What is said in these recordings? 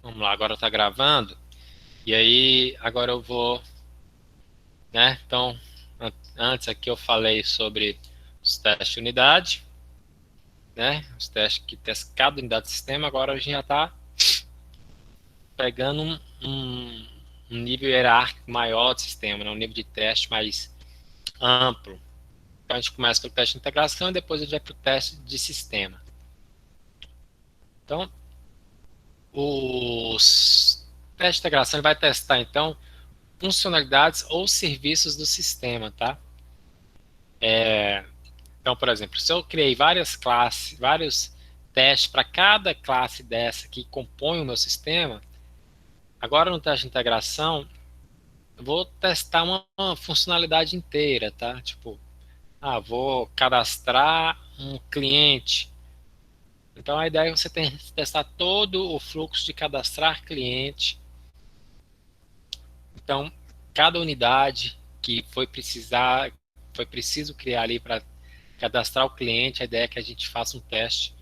Vamos lá, agora está gravando. E aí, agora eu vou, né? Então, antes aqui eu falei sobre os testes de unidade, né? Os testes que testam cada unidade do sistema. Agora a gente já está pegando um nível hierárquico maior do sistema, né? Um nível de teste mais amplo. Então a gente começa pelo teste de integração e depois a gente vai para o teste de sistema. Então, os testes de integração ele vai testar, então, funcionalidades ou serviços do sistema, tá? Então, por exemplo, se eu criei várias classes, vários testes para cada classe dessa que compõe o meu sistema, agora no teste de integração, eu vou testar uma funcionalidade inteira, tá? Tipo, vou cadastrar um cliente. Então, a ideia é você testar todo o fluxo de cadastrar cliente. Então, cada unidade que foi preciso criar ali para cadastrar o cliente, a ideia é que a gente faça um teste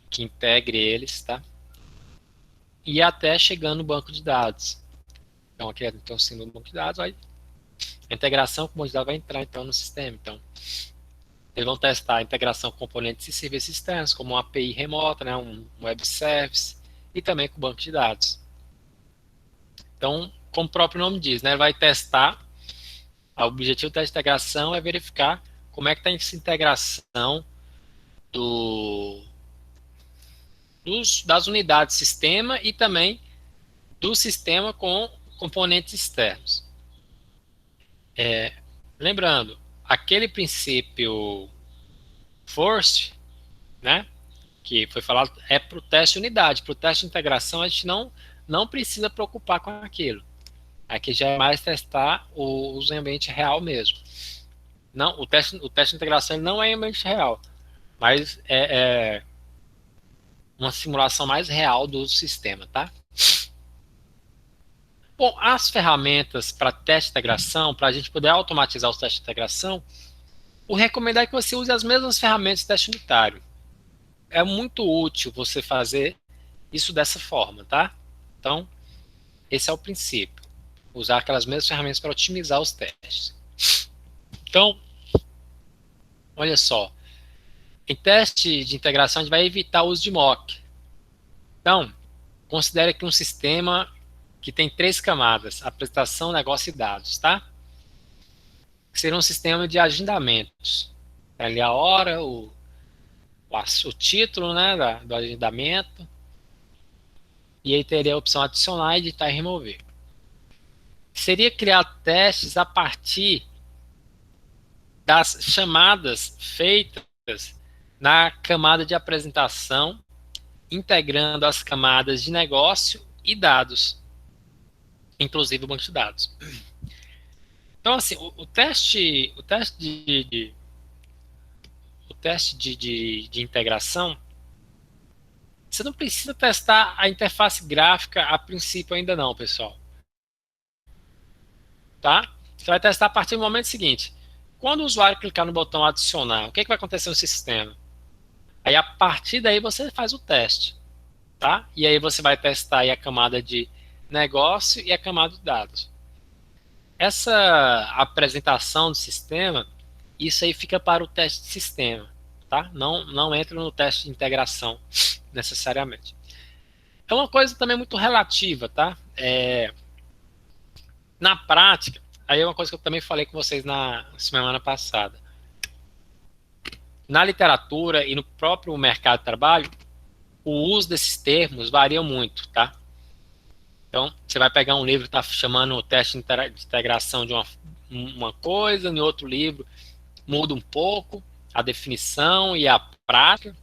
que integre eles, tá? E até chegando no banco de dados. Então, aqui então, sendo no banco de dados, a integração com o banco de dados vai entrar então no sistema. Então, eles vão testar a integração com componentes e serviços externos, como uma API remota, né, um web service, e também com o banco de dados. Então, como o próprio nome diz, né, vai testar, o objetivo do teste de integração é verificar como é que está essa integração do, das unidades de sistema e também do sistema com componentes externos. Lembrando, aquele princípio first, né, que foi falado, é para o teste de unidade. Para o teste de integração, a gente não precisa preocupar com aquilo. Aqui já é mais testar o uso em ambiente real mesmo. Não, o teste de integração não é em ambiente real, mas é uma simulação mais real do sistema, tá? Bom, as ferramentas para teste de integração, para a gente poder automatizar os testes de integração, o recomendado é que você use as mesmas ferramentas de teste unitário. É muito útil você fazer isso dessa forma, tá? Então, esse é o princípio. Usar aquelas mesmas ferramentas para otimizar os testes. Então, olha só. Em teste de integração, a gente vai evitar o uso de mock. Então, considere aqui um sistema que tem 3 camadas: apresentação, negócio e dados, tá? Que seria um sistema de agendamentos. Ali a hora, o título, né, do agendamento, e aí teria a opção adicionar, editar e remover. Seria criar testes a partir das chamadas feitas na camada de apresentação, integrando as camadas de negócio e dados, inclusive o banco de dados. Então, assim, o teste de integração, você não precisa testar a interface gráfica a princípio ainda não, pessoal. Tá? Você vai testar a partir do momento seguinte. Quando o usuário clicar no botão adicionar, o que vai acontecer no sistema? Aí, a partir daí, você faz o teste. Tá? E aí você vai testar aí a camada de negócio e a camada de dados. Essa apresentação do sistema, isso aí fica para o teste de sistema. Tá? Não entra no teste de integração, necessariamente. É uma coisa também muito relativa, tá? Na prática, aí é uma coisa que eu também falei com vocês na semana passada. Na literatura e no próprio mercado de trabalho, o uso desses termos varia muito, tá? Então, você vai pegar um livro que está chamando o teste de integração de uma coisa, em outro livro muda um pouco a definição e a prática.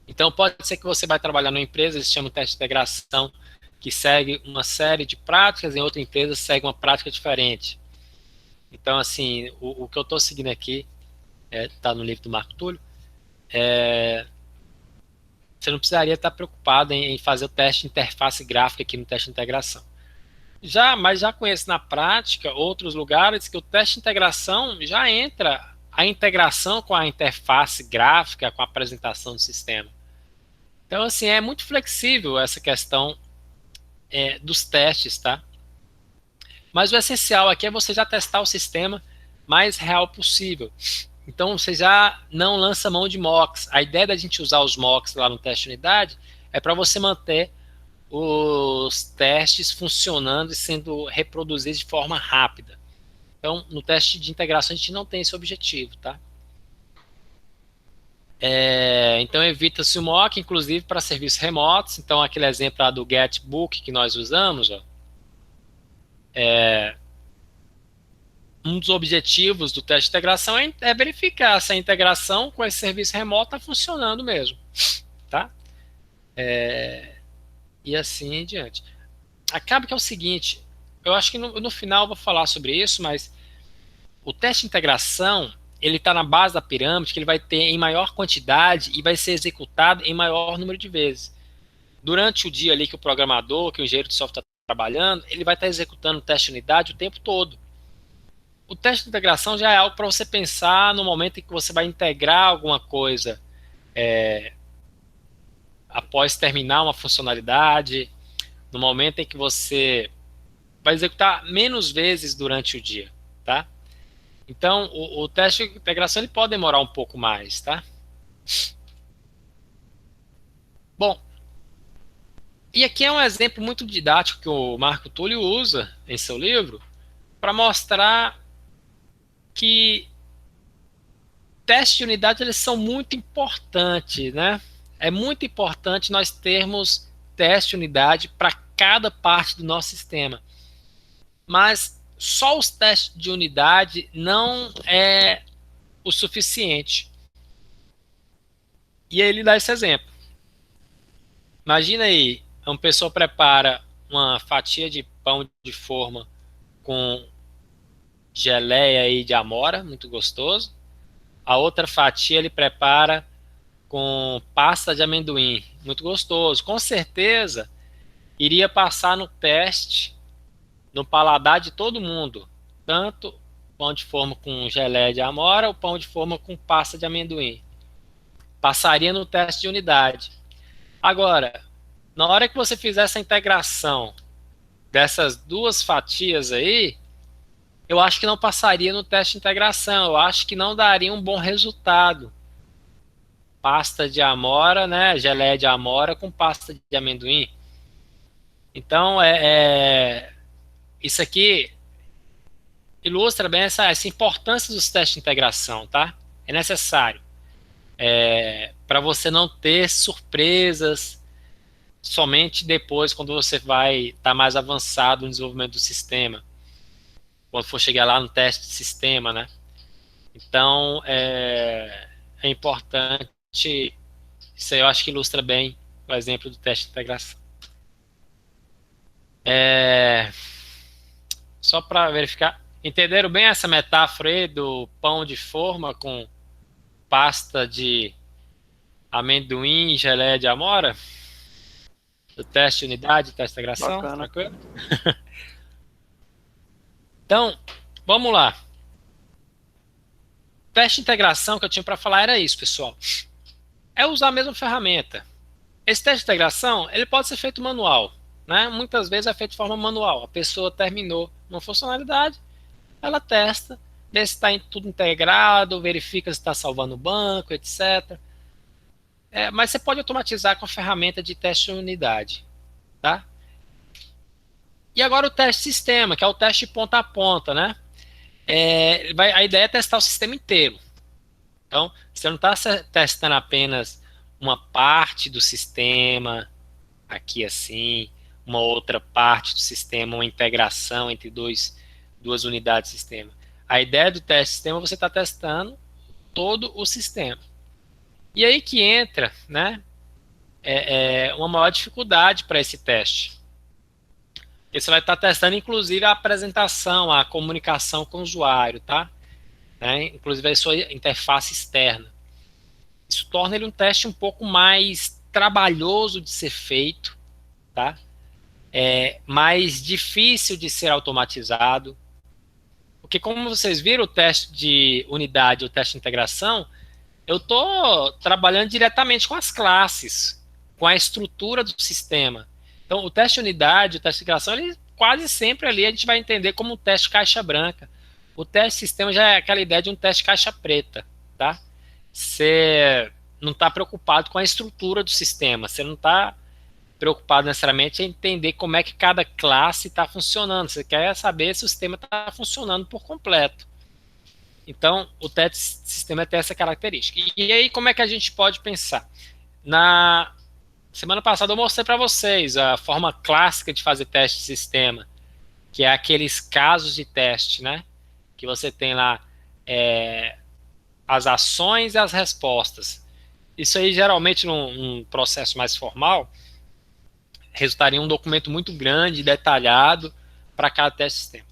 Então, pode ser que você vai trabalhar numa empresa, eles chamam de teste de integração, que segue uma série de práticas, em outra empresa segue uma prática diferente. Então, assim, o que eu estou seguindo aqui, está no livro do Marco Túlio, você não precisaria estar preocupado em fazer o teste de interface gráfica aqui no teste de integração. Mas já conheço na prática outros lugares que o teste de integração já entra a integração com a interface gráfica, com a apresentação do sistema. Então, assim, é muito flexível essa questão dos testes, tá? Mas o essencial aqui é você já testar o sistema mais real possível. Então, você já não lança mão de mocks. A ideia da gente usar os mocks lá no teste de unidade é para você manter os testes funcionando e sendo reproduzidos de forma rápida. Então, no teste de integração, a gente não tem esse objetivo, tá? Então, evita-se o mock, inclusive para serviços remotos. Então, aquele exemplo lá do Getbook que nós usamos, ó, um dos objetivos do teste de integração é verificar se a integração com esse serviço remoto está funcionando mesmo, tá? E assim em diante. Acaba que é o seguinte, eu acho que no final eu vou falar sobre isso, mas o teste de integração, ele está na base da pirâmide, que ele vai ter em maior quantidade e vai ser executado em maior número de vezes. Durante o dia ali que o programador, que o engenheiro de software está trabalhando, ele vai estar executando o teste de unidade o tempo todo. O teste de integração já é algo para você pensar no momento em que você vai integrar alguma coisa após terminar uma funcionalidade, no momento em que você vai executar menos vezes durante o dia, tá? Então, o teste de integração ele pode demorar um pouco mais, tá? Bom, e aqui é um exemplo muito didático que o Marco Túlio usa em seu livro para mostrar que testes de unidade eles são muito importantes, né? É muito importante nós termos teste de unidade para cada parte do nosso sistema. Mas só os testes de unidade não é o suficiente. E aí ele dá esse exemplo. Imagina aí, uma pessoa prepara uma fatia de pão de forma com geleia aí de amora, muito gostoso. A outra fatia ele prepara com pasta de amendoim, muito gostoso. Com certeza iria passar no teste, no paladar de todo mundo, tanto pão de forma com geleia de amora ou pão de forma com pasta de amendoim. Passaria no teste de unidade. Agora, na hora que você fizer essa integração dessas duas fatias aí, eu acho que não passaria no teste de integração, eu acho que não daria um bom resultado. Pasta de amora, né, geleia de amora com pasta de amendoim. Então, isso aqui ilustra bem essa importância dos testes de integração, tá? É necessário. Para você não ter surpresas somente depois, quando você vai estar mais avançado no desenvolvimento do sistema. Quando for chegar lá no teste de sistema, né? Então, é importante, isso aí eu acho que ilustra bem o exemplo do teste de integração. Só para verificar, entenderam bem essa metáfora aí do pão de forma com pasta de amendoim e geleia de amora? Do teste de unidade, teste de integração? Bacana. Tranquilo? Então, vamos lá. Teste de integração que eu tinha para falar era isso, pessoal. É usar a mesma ferramenta. Esse teste de integração, ele pode ser feito manual, né? Muitas vezes é feito de forma manual. A pessoa terminou uma funcionalidade, ela testa, vê se está tudo integrado, verifica se está salvando o banco, etc. Mas você pode automatizar com a ferramenta de teste de unidade, tá? E agora o teste de sistema, que é o teste ponta a ponta, né? A ideia é testar o sistema inteiro. Então, você não está testando apenas uma parte do sistema, aqui assim, uma outra parte do sistema, uma integração entre duas unidades do sistema. A ideia do teste de sistema é você estar testando todo o sistema. E aí que entra, né, uma maior dificuldade para esse teste. Porque você vai estar testando, inclusive, a apresentação, a comunicação com o usuário, tá? Inclusive a sua interface externa. Isso torna ele um teste um pouco mais trabalhoso de ser feito, tá? Mais difícil de ser automatizado. Porque como vocês viram, o teste de unidade, o teste de integração, eu estou trabalhando diretamente com as classes, com a estrutura do sistema. Então, o teste de unidade, o teste de integração, ele quase sempre ali a gente vai entender como um teste caixa branca. O teste de sistema já é aquela ideia de um teste caixa preta, tá? Você não está preocupado com a estrutura do sistema, você não está preocupado necessariamente em entender como é que cada classe está funcionando, você quer saber se o sistema está funcionando por completo. Então, o teste de sistema tem essa característica. E aí, como é que a gente pode pensar? Na semana passada eu mostrei para vocês a forma clássica de fazer teste de sistema, que é aqueles casos de teste, né? Que você tem lá as ações e as respostas. Isso aí, geralmente, num processo mais formal, resultaria em um documento muito grande, detalhado, para cada teste de sistema.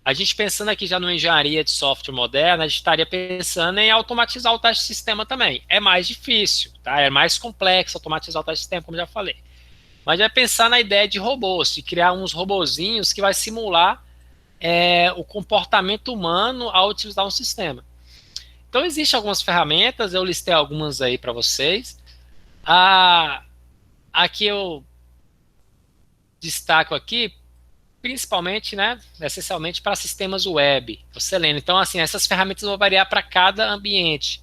A gente pensando aqui já numa engenharia de software moderna, a gente estaria pensando em automatizar o teste de sistema também. É mais difícil, tá? É mais complexo automatizar o teste de sistema, como já falei. Mas vai pensar na ideia de robôs, de criar uns robozinhos que vai simular o comportamento humano ao utilizar um sistema. Então, existem algumas ferramentas, eu listei algumas aí para vocês. Aqui eu destaco aqui, principalmente, né, essencialmente para sistemas web, o Selenium. Então, assim, essas ferramentas vão variar para cada ambiente.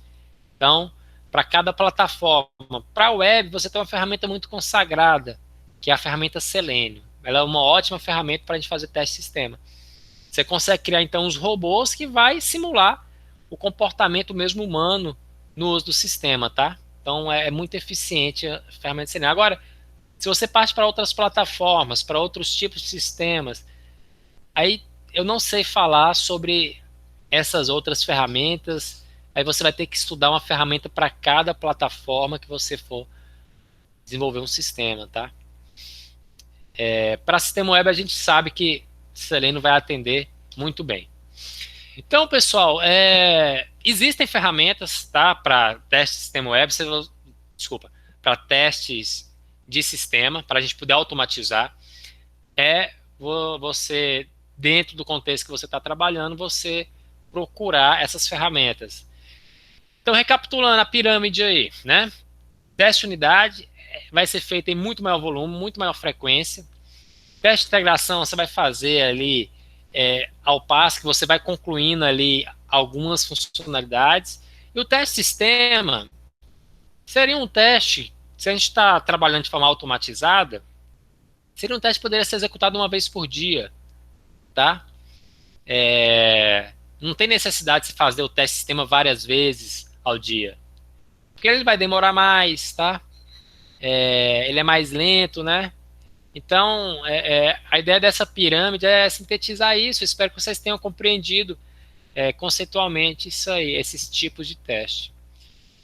Então, para cada plataforma. Para a web, você tem uma ferramenta muito consagrada, que é a ferramenta Selenium. Ela é uma ótima ferramenta para a gente fazer teste de sistema. Você consegue criar, então, os robôs que vai simular o comportamento mesmo humano no uso do sistema, tá? Então, é muito eficiente a ferramenta Selenium. Agora, se você parte para outras plataformas, para outros tipos de sistemas, aí eu não sei falar sobre essas outras ferramentas. Aí você vai ter que estudar uma ferramenta para cada plataforma que você for desenvolver um sistema, tá? Para sistema web, a gente sabe que Selenium vai atender muito bem. Então, pessoal, existem ferramentas, tá, para testes de sistema web, desculpa, para testes de sistema, para a gente poder automatizar. Você, dentro do contexto que você está trabalhando, você procurar essas ferramentas. Então, recapitulando a pirâmide aí, né? Teste de unidade vai ser feito em muito maior volume, muito maior frequência. Teste de integração você vai fazer ali ao passo que você vai concluindo ali algumas funcionalidades. E o teste de sistema seria um teste, se a gente está trabalhando de forma automatizada, seria um teste que poderia ser executado uma vez por dia, tá? Não tem necessidade de fazer o teste de sistema várias vezes ao dia, porque ele vai demorar mais, tá? Ele é mais lento, né? Então, a ideia dessa pirâmide é sintetizar isso. Espero que vocês tenham compreendido conceitualmente isso aí, esses tipos de teste.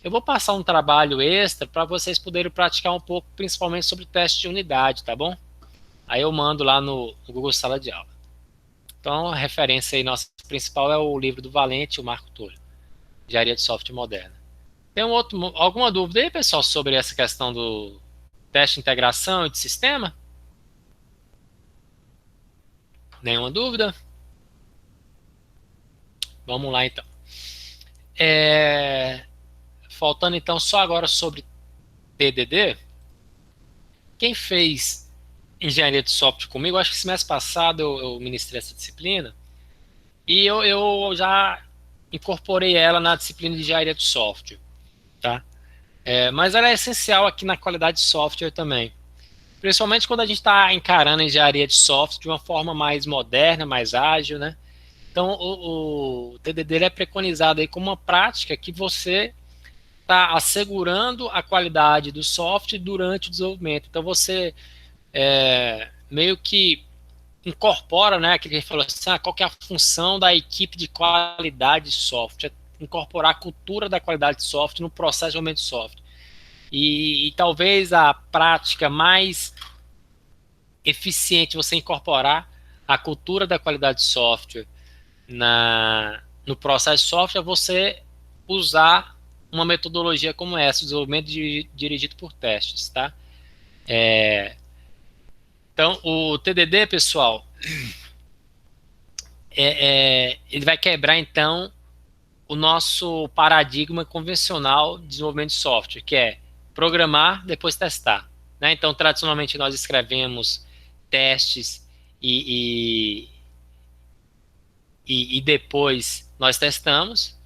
Eu vou passar um trabalho extra para vocês poderem praticar um pouco, principalmente sobre teste de unidade, tá bom? Aí eu mando lá no Google Sala de Aula. Então, a referência aí nossa principal é o livro do Valente, o Marco Túlio, Engenharia de Software Moderna. Tem alguma dúvida aí, pessoal, sobre essa questão do teste de integração e de sistema? Nenhuma dúvida? Vamos lá, então. Faltando, então, só agora sobre TDD. Quem fez engenharia de software comigo, acho que semestre passado eu ministrei essa disciplina, e eu já incorporei ela na disciplina de engenharia de software, tá? Mas ela é essencial aqui na qualidade de software também. Principalmente quando a gente está encarando a engenharia de software de uma forma mais moderna, mais ágil, né? Então, o TDD é preconizado aí como uma prática que você está assegurando a qualidade do software durante o desenvolvimento. Então, você meio que incorpora, né, aquilo que a gente falou assim, qual que é a função da equipe de qualidade de software, incorporar a cultura da qualidade de software no processo de desenvolvimento de software. E talvez a prática mais eficiente você incorporar a cultura da qualidade de software no processo de software é você usar uma metodologia como essa, o desenvolvimento dirigido por testes, tá? Então, o TDD, pessoal, ele vai quebrar, então, o nosso paradigma convencional de desenvolvimento de software, que é programar, depois testar. né? Então, tradicionalmente, nós escrevemos testes e depois nós testamos.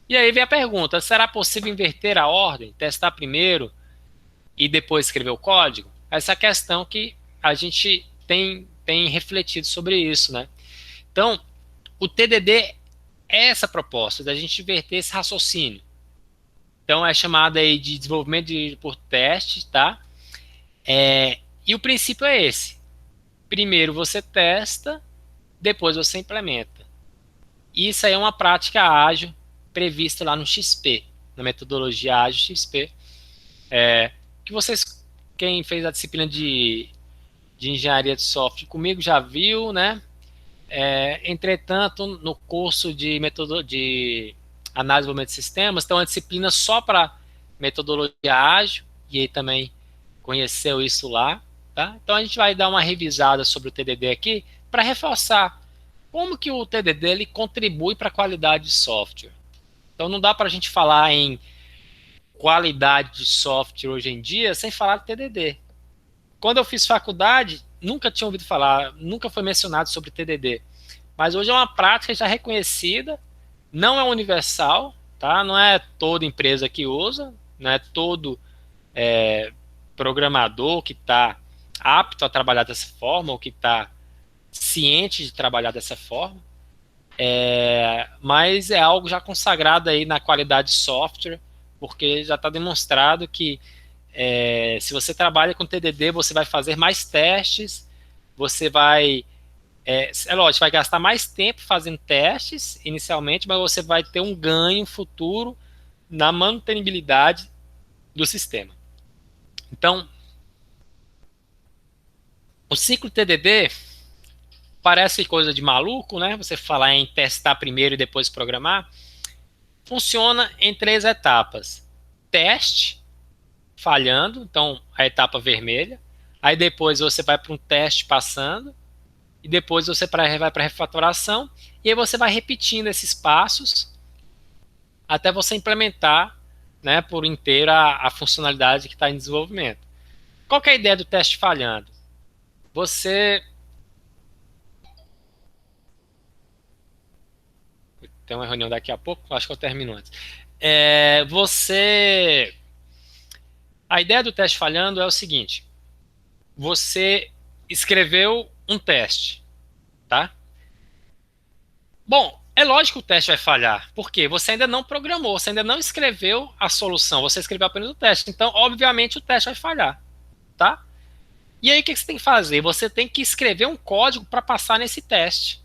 E aí vem a pergunta, será possível inverter a ordem? Testar primeiro e depois escrever o código? Essa é a questão que a gente tem refletido sobre isso, né? Então, o TDD é essa proposta, da gente inverter esse raciocínio. Então, é chamada aí de desenvolvimento por teste, tá? E o princípio é esse. Primeiro você testa, depois você implementa. Isso aí é uma prática ágil prevista lá no XP, na metodologia ágil XP, que vocês, quem fez a disciplina de engenharia de software comigo já viu, né? Entretanto, no curso de análise e desenvolvimento de sistemas, tem uma disciplina só para metodologia ágil, e aí também conheceu isso lá, tá? Então a gente vai dar uma revisada sobre o TDD aqui para reforçar como que o TDD ele contribui para a qualidade de software. Então não dá para a gente falar em qualidade de software hoje em dia sem falar de TDD. Quando eu fiz faculdade, nunca tinha ouvido falar, nunca foi mencionado sobre TDD. Mas hoje é uma prática já reconhecida, não é universal, tá? Não é toda empresa que usa, não é todo programador que está apto a trabalhar dessa forma ou que está ciente de trabalhar dessa forma. Mas é algo já consagrado aí na qualidade de software, porque já está demonstrado que se você trabalha com TDD, você vai fazer mais testes, você vai, lógico, vai gastar mais tempo fazendo testes inicialmente, mas você vai ter um ganho futuro na mantenibilidade do sistema. Então, o ciclo TDD parece coisa de maluco, né? Você falar em testar primeiro e depois programar. Funciona em 3 etapas. Teste, falhando, então a etapa vermelha. Aí depois você vai para um teste passando. E depois você vai para a refatoração. E aí você vai repetindo esses passos até você implementar, né, por inteiro a funcionalidade que está em desenvolvimento. Qual que é a ideia do teste falhando? Você tem uma reunião daqui a pouco, acho que eu termino antes. A ideia do teste falhando é o seguinte: você escreveu um teste, tá? Bom, é lógico que o teste vai falhar, porque você ainda não programou, você ainda não escreveu a solução, você escreveu apenas o teste. Então, obviamente, o teste vai falhar, tá? E aí, o que você tem que fazer? Você tem que escrever um código para passar nesse teste.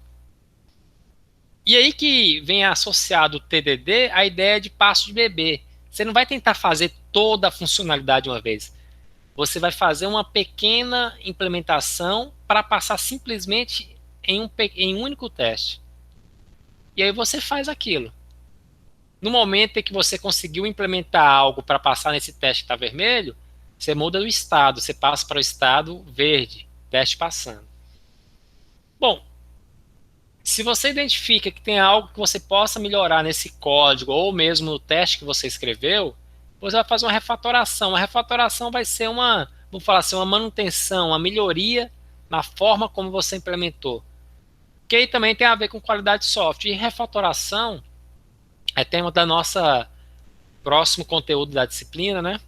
E aí que vem associado o TDD a ideia de passo de bebê. Você não vai tentar fazer toda a funcionalidade de uma vez. Você vai fazer uma pequena implementação para passar simplesmente em um único teste. E aí você faz aquilo. No momento em que você conseguiu implementar algo para passar nesse teste que está vermelho, você muda o estado, você passa para o estado verde, teste passando. Bom, se você identifica que tem algo que você possa melhorar nesse código ou mesmo no teste que você escreveu, você vai fazer uma refatoração. A refatoração vai ser vamos falar assim, uma manutenção, uma melhoria na forma como você implementou. Que aí também tem a ver com qualidade de software. E refatoração é tema da nossa próximo conteúdo da disciplina, né?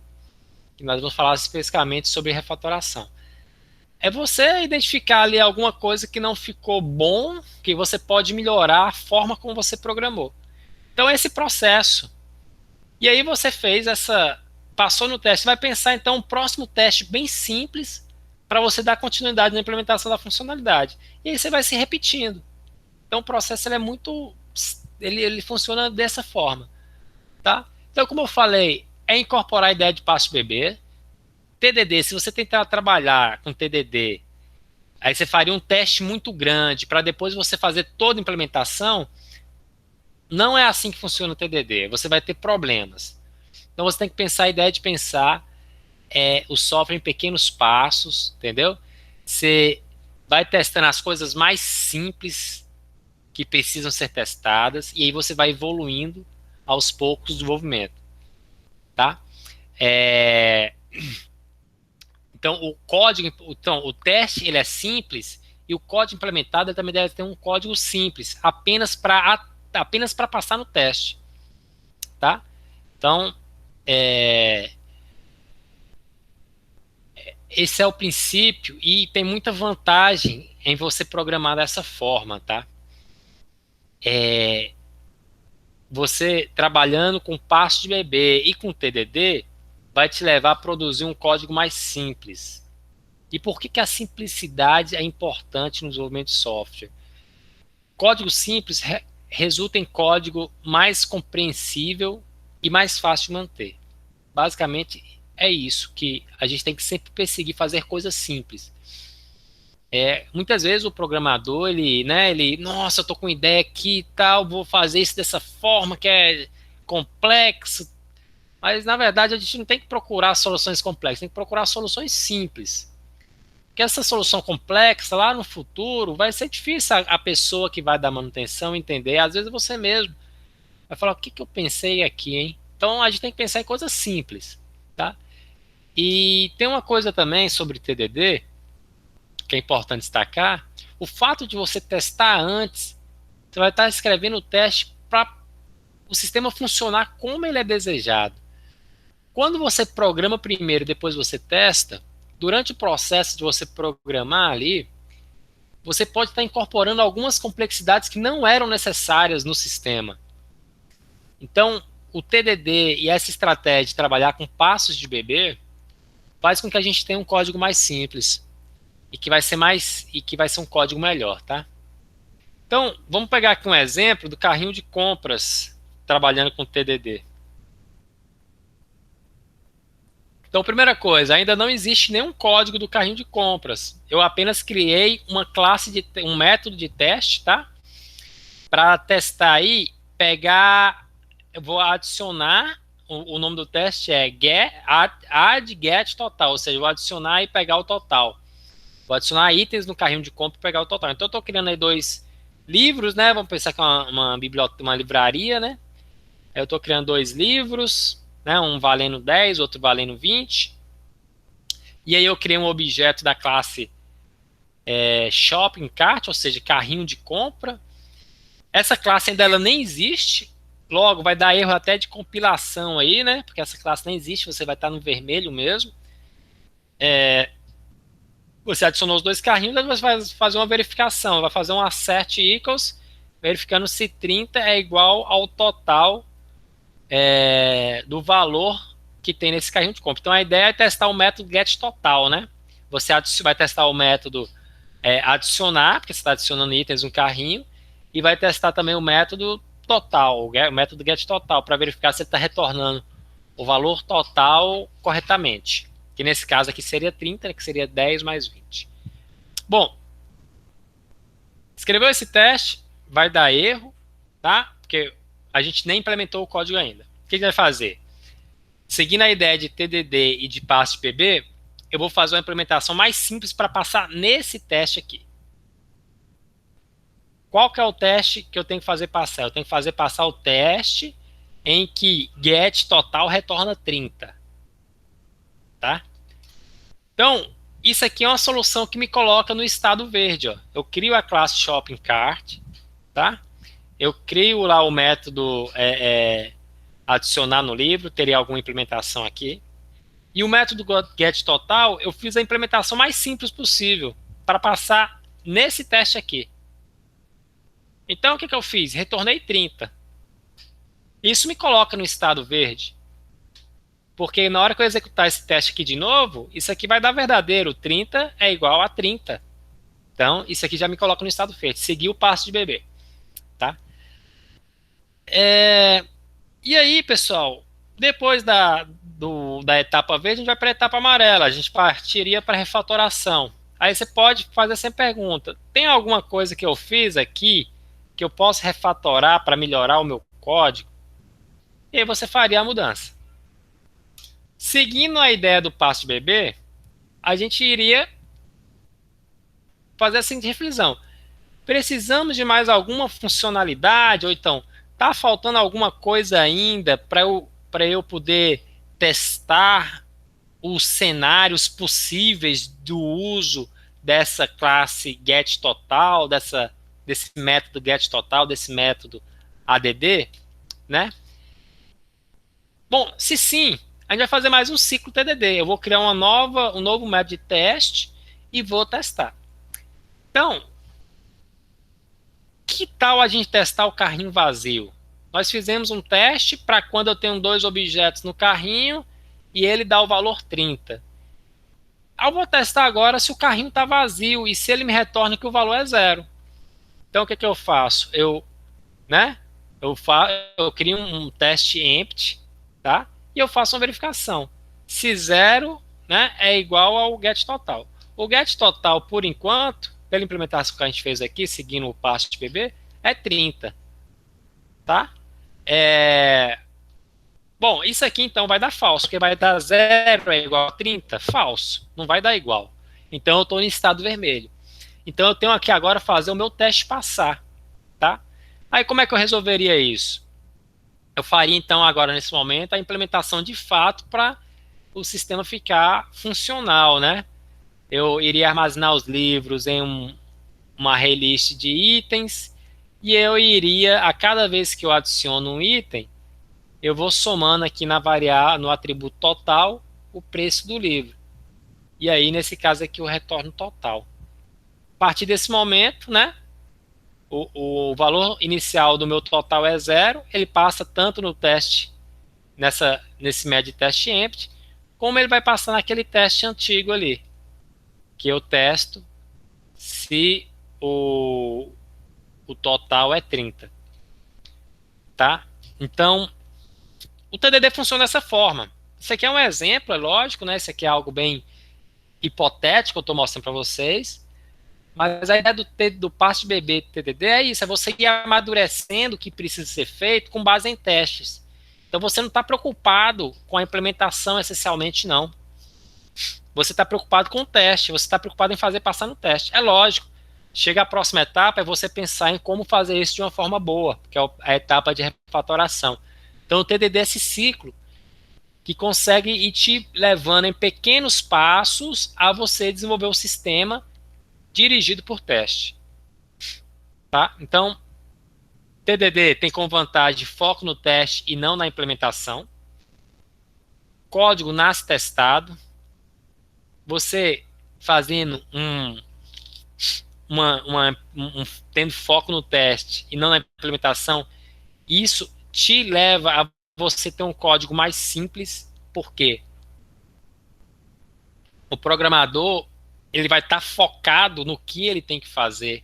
Que nós vamos falar especificamente sobre refatoração. É você identificar ali alguma coisa que não ficou bom, que você pode melhorar a forma como você programou. Então, esse processo. E aí você passou no teste, vai pensar então um próximo teste bem simples para você dar continuidade na implementação da funcionalidade. E aí você vai se repetindo. Então, o processo ele funciona dessa forma, tá? Então, como eu falei, é incorporar a ideia de passo bebê. TDD, se você tentar trabalhar com TDD, aí você faria um teste muito grande para depois você fazer toda a implementação. Não é assim que funciona o TDD. Você vai ter problemas. Então você tem que pensar a ideia de pensar o software em pequenos passos, entendeu? Você vai testando as coisas mais simples que precisam ser testadas e aí você vai evoluindo aos poucos o desenvolvimento, tá? Então, o código, então, o teste ele é simples e o código implementado ele também deve ter um código simples, apenas para passar no teste, tá? Então, é, esse é o princípio e tem muita vantagem em você programar dessa forma, tá? É, você trabalhando com passo de bebê e com TDD vai te levar a produzir um código mais simples. E por que que a simplicidade é importante no desenvolvimento de software? Código simples resulta em código mais compreensível e mais fácil de manter. Basicamente é isso que a gente tem que sempre perseguir, fazer coisas simples. Muitas vezes o programador, nossa, eu tô com ideia aqui e tal, vou fazer isso dessa forma que é complexo, mas na verdade a gente não tem que procurar soluções complexas, tem que procurar soluções simples. Porque essa solução complexa lá no futuro vai ser difícil a pessoa que vai dar manutenção entender, às vezes você mesmo vai falar, o que que eu pensei aqui, hein? Então a gente tem que pensar em coisas simples, tá? E tem uma coisa também sobre TDD, que é importante destacar, o fato de você testar antes, você vai estar escrevendo o teste para o sistema funcionar como ele é desejado. Quando você programa primeiro e depois você testa, durante o processo de você programar ali, você pode estar incorporando algumas complexidades que não eram necessárias no sistema. Então, o TDD e essa estratégia de trabalhar com passos de bebê faz com que a gente tenha um código mais simples e que vai ser um código melhor, tá? Então, vamos pegar aqui um exemplo do carrinho de compras trabalhando com TDD. Então, primeira coisa, ainda não existe nenhum código do carrinho de compras. Eu apenas criei uma classe um método de teste, tá? Para testar aí, eu vou adicionar, o nome do teste é add get total, ou seja, eu vou adicionar e pegar o total. Vou adicionar itens no carrinho de compra e pegar o total. Então, eu estou criando aí 2 livros, né? Vamos pensar que é uma livraria, né? Eu estou criando 2 livros, né? Um valendo 10, outro valendo 20. E aí eu criei um objeto da classe shopping cart, ou seja, carrinho de compra. Essa classe ainda ela nem existe, logo vai dar erro até de compilação aí, né? Porque essa classe nem existe, você vai estar no vermelho mesmo. Você adicionou os 2 carrinhos, aí você vai fazer uma verificação, vai fazer um assert equals, verificando se 30 é igual ao total do valor que tem nesse carrinho de compra. Então a ideia é testar o método getTotal, né? Você vai testar o método adicionar, porque você está adicionando itens no carrinho, e vai testar também o método total, o método getTotal, para verificar se ele está retornando o valor total corretamente. Que nesse caso aqui seria 30, que seria 10 mais 20. Bom, escreveu esse teste, vai dar erro, tá? Porque a gente nem implementou o código ainda. O que a gente vai fazer? Seguindo a ideia de TDD e de passo de PB, eu vou fazer uma implementação mais simples para passar nesse teste aqui. Qual que é o teste que eu tenho que fazer passar? Eu tenho que fazer passar o teste em que getTotal retorna 30. Tá? Então, isso aqui é uma solução que me coloca no estado verde. Ó. Eu crio a classe shopping cart, tá? Eu crio lá o método adicionar no livro, teria alguma implementação aqui. E o método getTotal, eu fiz a implementação mais simples possível para passar nesse teste aqui. Então, o que eu fiz? Retornei 30. Isso me coloca no estado verde. Porque na hora que eu executar esse teste aqui de novo, isso aqui vai dar verdadeiro. 30 é igual a 30. Então, isso aqui já me coloca no estado verde. Seguir o passo de bebê. Tá? E aí, pessoal, depois da etapa verde, a gente vai para a etapa amarela. A gente partiria para a refatoração. Aí você pode fazer essa pergunta. Tem alguma coisa que eu fiz aqui que eu posso refatorar para melhorar o meu código? E aí você faria a mudança. Seguindo a ideia do passo de bebê, a gente iria fazer a seguinte reflexão. Precisamos de mais alguma funcionalidade? Ou então, está faltando alguma coisa ainda para eu poder testar os cenários possíveis do uso dessa classe getTotal, desse método getTotal, desse método ADD, né? Bom, se sim, a gente vai fazer mais um ciclo TDD. Eu vou criar um novo método de teste e vou testar. Então, que tal a gente testar o carrinho vazio? Nós fizemos um teste para quando eu tenho 2 objetos no carrinho e ele dá o valor 30. Eu vou testar agora se o carrinho está vazio e se ele me retorna que o valor é 0. Então, o que eu faço? Né? Eu crio um teste empty, tá? E eu faço uma verificação. Se 0, né, é igual ao getTotal. O getTotal, por enquanto, pela implementação que a gente fez aqui, seguindo o passo de BB, é 30, tá? Bom, isso aqui então vai dar falso, porque vai dar 0 é igual a 30, falso, não vai dar igual. Então eu estou em estado vermelho. Então eu tenho aqui agora fazer o meu teste passar, tá? Aí como é que eu resolveria isso? Eu faria então agora nesse momento a implementação de fato para o sistema ficar funcional, né? Eu iria armazenar os livros em uma array list de itens e eu iria, a cada vez que eu adiciono um item, eu vou somando aqui no atributo total o preço do livro. E aí, nesse caso aqui, eu retorno total. A partir desse momento, né, o valor inicial do meu total é 0, ele passa tanto no teste, nesse médio teste empty, como ele vai passar naquele teste antigo ali, que eu testo se o total é 30. Tá? Então, o TDD funciona dessa forma. Isso aqui é um exemplo, é lógico, né? Isso aqui é algo bem hipotético que eu estou mostrando para vocês. Mas a ideia do passo de bebê TDD é isso, é você ir amadurecendo o que precisa ser feito com base em testes. Então você não está preocupado com a implementação essencialmente, não. Você está preocupado com o teste, você está preocupado em fazer passar no teste. É lógico, chega a próxima etapa, é você pensar em como fazer isso de uma forma boa, que é a etapa de refatoração. Então o TDD é esse ciclo que consegue ir te levando em pequenos passos a você desenvolver um sistema dirigido por teste. Tá? Então, TDD tem como vantagem foco no teste e não na implementação. Código nasce testado. Você fazendo tendo foco no teste e não na implementação, isso te leva a você ter um código mais simples. Por quê? O programador ele vai estar focado no que ele tem que fazer.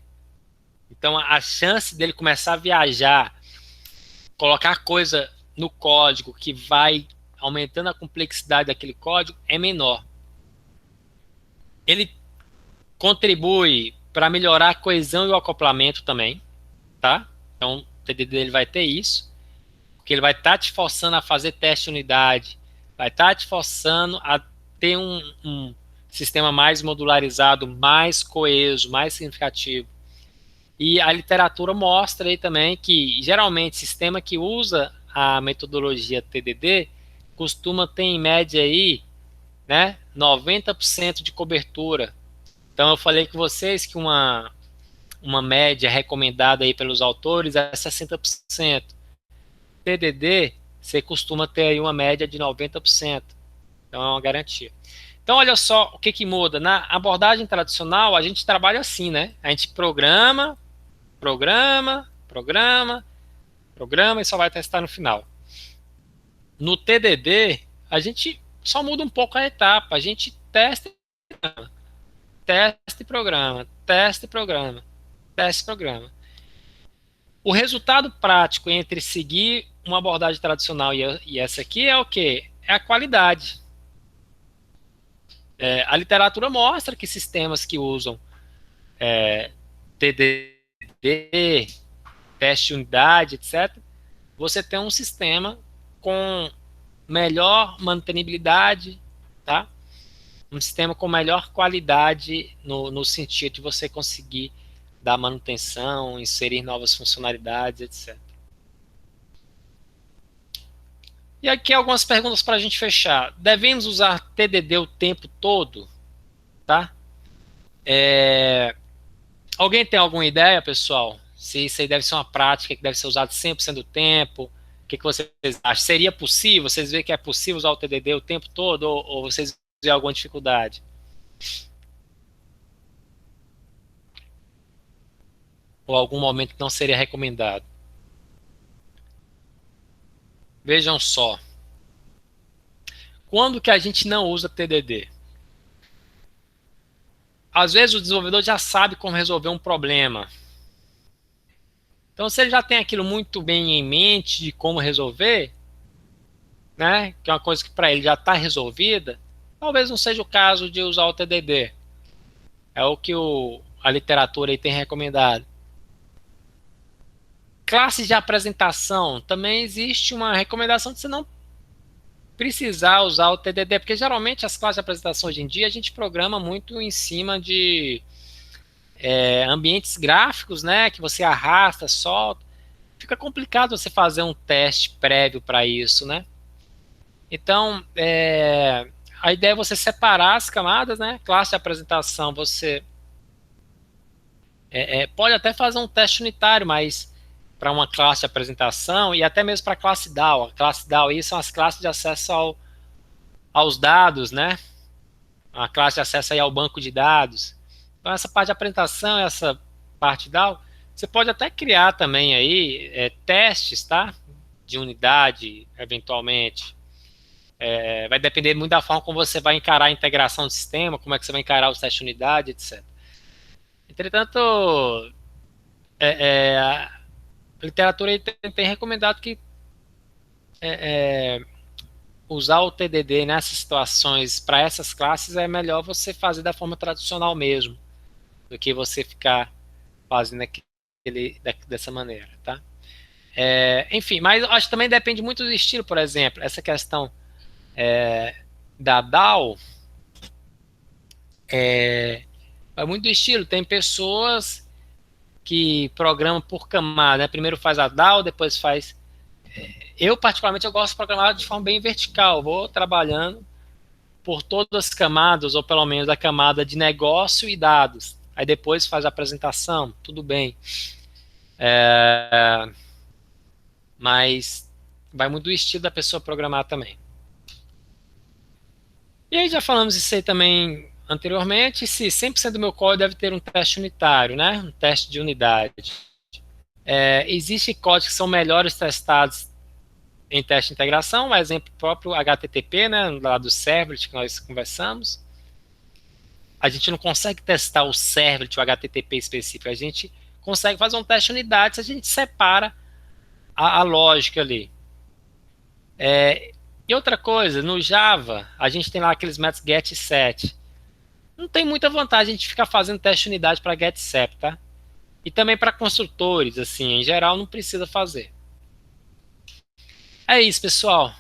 Então, a chance dele começar a viajar, colocar coisa no código que vai aumentando a complexidade daquele código é menor. Ele contribui para melhorar a coesão e o acoplamento também, tá? Então, o TDD ele vai ter isso, porque ele vai estar te forçando a fazer teste de unidade, vai estar te forçando a ter um sistema mais modularizado, mais coeso, mais significativo. E a literatura mostra aí também que, geralmente, sistema que usa a metodologia TDD costuma ter, em média, aí, né, 90% de cobertura. Então, eu falei com vocês que uma média recomendada aí pelos autores é 60%. TDD, você costuma ter aí uma média de 90%. Então, é uma garantia. Então, olha só o que muda. Na abordagem tradicional, a gente trabalha assim, né? A gente programa e só vai testar no final. No TDD, a gente só muda um pouco a etapa. A gente testa e programa, testa e programa, testa e programa, testa e programa. O resultado prático entre seguir uma abordagem tradicional e essa aqui é o quê? É a qualidade. A literatura mostra que sistemas que usam TDD, teste de unidade, etc., você tem um sistema com melhor mantenibilidade, tá? Um sistema com melhor qualidade no sentido de você conseguir dar manutenção, inserir novas funcionalidades, etc. E aqui algumas perguntas para a gente fechar. Devemos usar TDD o tempo todo? Tá? Alguém tem alguma ideia, pessoal? Se isso aí deve ser uma prática que deve ser usada 100% do tempo? O que vocês acham? Seria possível? Vocês veem que é possível usar o TDD o tempo todo? Ou vocês veem alguma dificuldade? Ou algum momento não seria recomendado? Vejam só. Quando que a gente não usa TDD? Às vezes o desenvolvedor já sabe como resolver um problema. Então, se ele já tem aquilo muito bem em mente de como resolver, né, que é uma coisa que para ele já está resolvida, talvez não seja o caso de usar o TDD. É o que a literatura aí tem recomendado. Classes de apresentação, também existe uma recomendação de você não precisar usar o TDD, porque geralmente as classes de apresentação hoje em dia a gente programa muito em cima de ambientes gráficos, né, que você arrasta, solta. Fica complicado você fazer um teste prévio para isso, né? Então, a ideia é você separar as camadas, né? Classe de apresentação, você pode até fazer um teste unitário, mas para uma classe de apresentação e até mesmo para a classe DAO. A classe DAO aí são as classes de acesso aos dados, né? A classe de acesso aí ao banco de dados. Então, essa parte de apresentação, essa parte DAO, você pode até criar também aí testes, tá? De unidade, eventualmente. Vai depender muito da forma como você vai encarar a integração do sistema, como é que você vai encarar os testes de unidade, etc. Entretanto, a literatura aí tem recomendado que usar o TDD nessas situações para essas classes é melhor você fazer da forma tradicional mesmo, do que você ficar fazendo dessa maneira, tá? Enfim, mas acho que também depende muito do estilo, por exemplo, essa questão da DAO é muito do estilo. Tem pessoas que programam por camada, né? Primeiro faz a DAO, depois faz. Eu, particularmente, eu gosto de programar de forma bem vertical. Vou trabalhando por todas as camadas, ou pelo menos a camada de negócio e dados. Aí depois faz a apresentação, tudo bem. Mas vai muito do estilo da pessoa programar também. E aí já falamos isso aí também anteriormente, se 100% do meu código deve ter um teste unitário, né? Um teste de unidade. Existem códigos que são melhores testados em teste de integração, um exemplo próprio HTTP, né? Lá do servlet que nós conversamos. A gente não consegue testar o servlet, o HTTP específico, a gente consegue fazer um teste de unidade se a gente separa a lógica ali. E outra coisa, no Java, a gente tem lá aqueles métodos get e set. Não tem muita vantagem a gente ficar fazendo teste de unidade para get e set, tá? E também para construtores, assim, em geral, não precisa fazer. É isso, pessoal.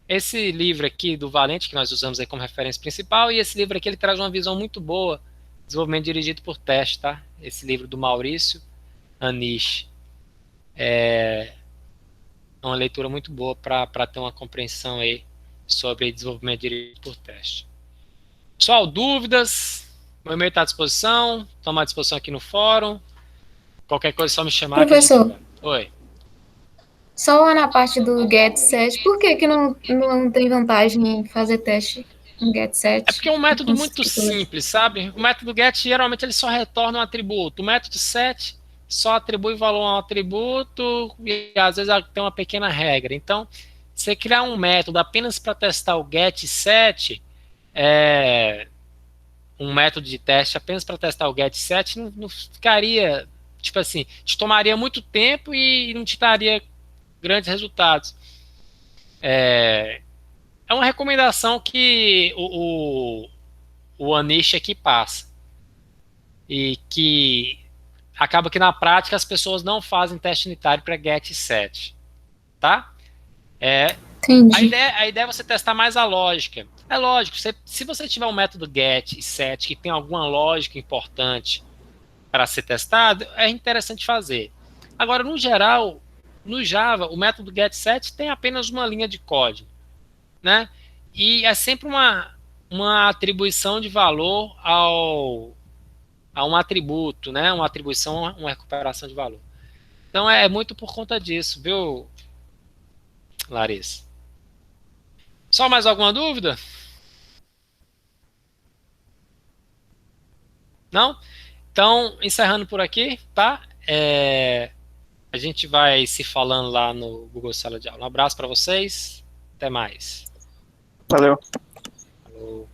Esse livro aqui do Valente, que nós usamos aí como referência principal, e esse livro aqui ele traz uma visão muito boa, desenvolvimento dirigido por teste, tá? Esse livro do Maurício Anish. É uma leitura muito boa para ter uma compreensão aí sobre desenvolvimento dirigido por teste. Pessoal, dúvidas? Meu e-mail está à disposição, estamos à disposição aqui no fórum. Qualquer coisa é só me chamar. Professor, Oi. só lá na parte do get set, por que não tem vantagem em fazer teste no get set? É porque é um método muito simples, sabe? O método get geralmente ele só retorna um atributo. O método set só atribui valor a um atributo e às vezes tem uma pequena regra. Então, você criar um método apenas para testar o get e set, um método de teste apenas para testar o get e set, não ficaria, tipo assim, te tomaria muito tempo e não te daria grandes resultados. É uma recomendação que o Anish aqui passa. E que acaba que na prática as pessoas não fazem teste unitário para get e set. Tá? Entendi. A ideia é você testar mais a lógica. É lógico, se você tiver um método get e set que tem alguma lógica importante para ser testado, é interessante fazer. Agora, no geral, No Java, o método getSet tem apenas uma linha de código, né? E é sempre uma atribuição de valor a um atributo, né? Uma atribuição, uma recuperação de valor. Então é muito por conta disso, viu, Larissa? Só mais alguma dúvida? Não? Então, encerrando por aqui, tá? A gente vai se falando lá no Google Sala de Aula. Um abraço para vocês. Até mais. Valeu. Falou.